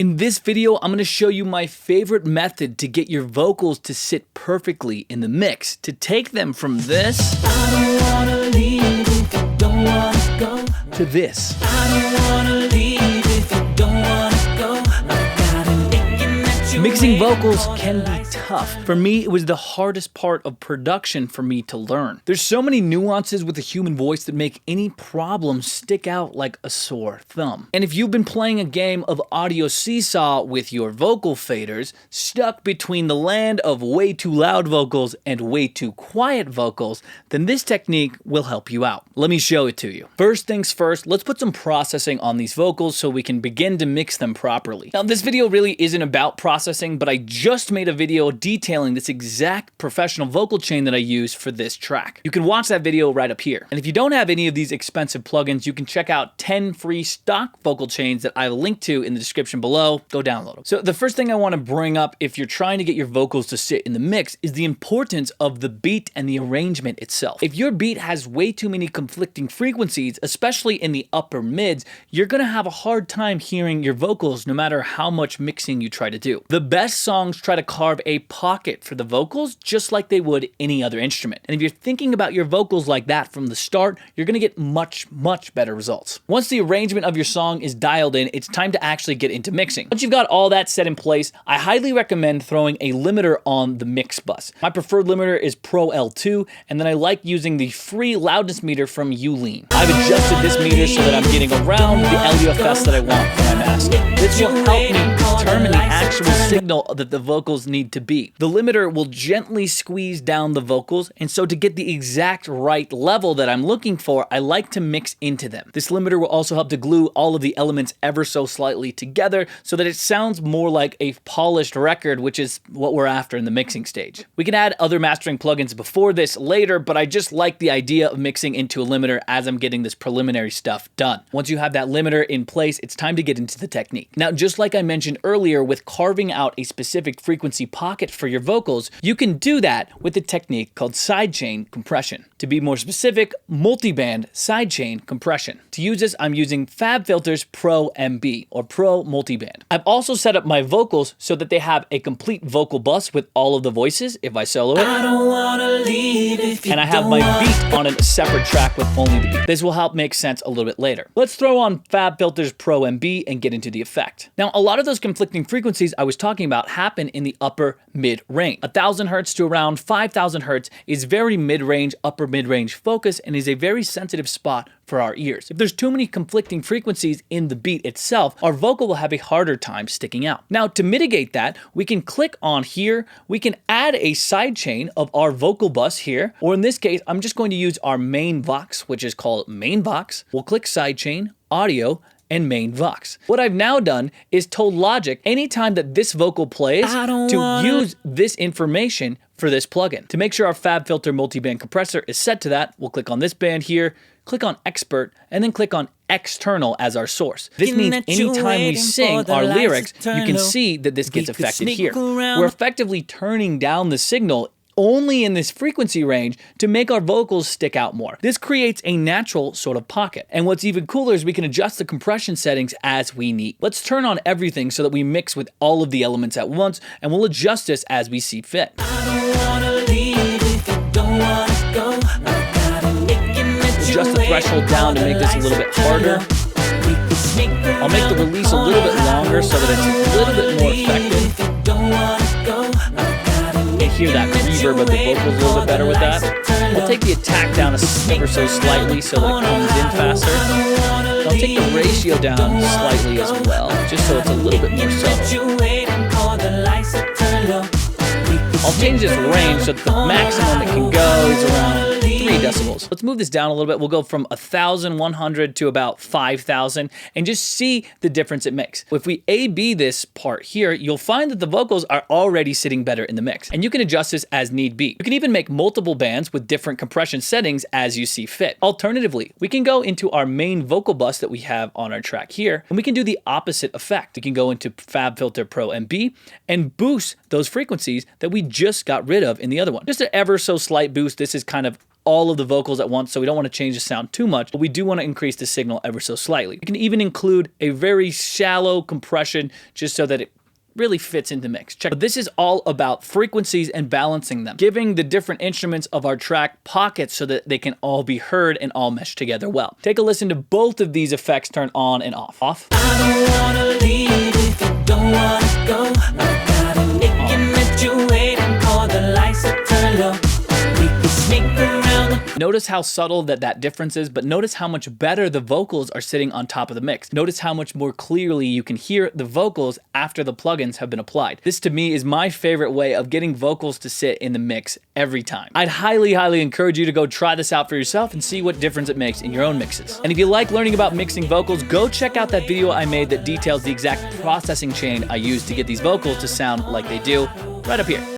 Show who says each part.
Speaker 1: In this video, I'm going to show you my favorite method to get your vocals to sit perfectly in the mix, to take them from this I don't wanna leave if you don't wanna go, to this I don't wanna leave if you don't wanna go. Mixing vocals can be tough. For me, it was the hardest part of production for me to learn. There's so many nuances with the human voice that make any problem stick out like a sore thumb. And if you've been playing a game of audio seesaw with your vocal faders, stuck between the land of way too loud vocals and way too quiet vocals, then this technique will help you out. Let me show it to you. First things first, let's put some processing on these vocals so we can begin to mix them properly. Now, this video really isn't about processing, but I just made a video detailing this exact professional vocal chain that I use for this track. You can watch that video right up here. And if you don't have any of these expensive plugins, you can check out 10 free stock vocal chains that I'll link to in the description below. Go download them. So the first thing I want to bring up if you're trying to get your vocals to sit in the mix is the importance of the beat and the arrangement itself. If your beat has way too many conflicting frequencies, especially in the upper mids, you're going to have a hard time hearing your vocals no matter how much mixing you try to do. The best songs try to carve a pocket for the vocals just like they would any other instrument. And if you're thinking about your vocals like that from the start, you're going to get much better results. Once the arrangement of your song is dialed in, it's time to actually get into mixing. Once you've got all that set in place, I highly recommend throwing a limiter on the mix bus. My preferred limiter is Pro L2, and then I like using the free loudness meter from Ulean. I've adjusted this meter so that I'm getting around the LUFS that I want for my mask. This will help me determine the actual signal that the vocals need to be. The limiter will gently squeeze down the vocals, and so to get the exact right level that I'm looking for, I like to mix into them. This limiter will also help to glue all of the elements ever so slightly together so that it sounds more like a polished record, which is what we're after in the mixing stage. We can add other mastering plugins before this later, but I just like the idea of mixing into a limiter as I'm getting this preliminary stuff done. Once you have that limiter in place, it's time to get into the technique. Now, just like I mentioned earlier with carving out a specific frequency pocket for your vocals, you can do that with a technique called sidechain compression. To be more specific, multiband sidechain compression. To use this, I'm using FabFilter's Pro MB or Pro Multiband. I've also set up my vocals so that they have a complete vocal bus with all of the voices if I solo it. I don't wanna leave if you and I have my beat on a separate track with only the beat. This will help make sense a little bit later. Let's throw on FabFilter's Pro MB and get into the effect. Now, a lot of those conflicting frequencies I was talking about happen in the upper mid range. 1000 hertz to around 5000 hertz is very mid-range, upper mid-range focus and is a very sensitive spot for our ears. If there's too many conflicting frequencies in the beat itself, our vocal will have a harder time sticking out. Now, to mitigate that, we can click on here, we can add a sidechain of our vocal bus here, or in this case, I'm just going to use our main Vox, which is called main Vox. We'll click sidechain, audio, and main Vox. What I've now done is told Logic anytime that this vocal plays to use this information for this plugin. To make sure our FabFilter multiband compressor is set to that, we'll click on this band here, click on expert, and then click on external as our source. This means anytime we sing our lyrics, you can see that this gets affected here. We're effectively turning down the signal only in this frequency range to make our vocals stick out more. This creates a natural sort of pocket. And what's even cooler is we can adjust the compression settings as we need. Let's turn on everything so that we mix with all of the elements at once, and we'll adjust this as we see fit. Adjust the threshold down to make this a little bit harder. I'll make the release a little bit longer so that it's a little bit more effective. Hear that reverb of the vocals a little bit better with that. I'll take the attack down ever so slightly so that it comes in faster. And I'll take the ratio down slightly as well, just so it's a little bit more subtle. I'll change this range so that the maximum it can go is around 3 decibels. Let's move this down a little bit. We'll go from 1,100 to about 5,000 and just see the difference it makes. If we A/B this part here, you'll find that the vocals are already sitting better in the mix. And you can adjust this as need be. You can even make multiple bands with different compression settings as you see fit. Alternatively, we can go into our main vocal bus that we have on our track here, and we can do the opposite effect. We can go into FabFilter Pro MB and boost those frequencies that we just got rid of in the other one. Just an ever so slight boost. This is kind of all of the vocals at once, so we don't want to change the sound too much, but we do want to increase the signal ever so slightly. You can even include a very shallow compression just so that it really fits into the mix. Check. This is all about frequencies and balancing them, giving the different instruments of our track pockets so that they can all be heard and all mesh together well. Take a listen to both of these effects turn on and off. Off.
Speaker 2: I don't wanna leave if you don't wanna go. I gotta make it that you wait and call the lights to turn low. We can sneak around.
Speaker 1: Notice how subtle that difference is, but notice how much better the vocals are sitting on top of the mix. Notice how much more clearly you can hear the vocals after the plugins have been applied. This to me is my favorite way of getting vocals to sit in the mix every time. I'd highly encourage you to go try this out for yourself and see what difference it makes in your own mixes. And if you like learning about mixing vocals, go check out that video I made that details the exact processing chain I use to get these vocals to sound like they do, right up here.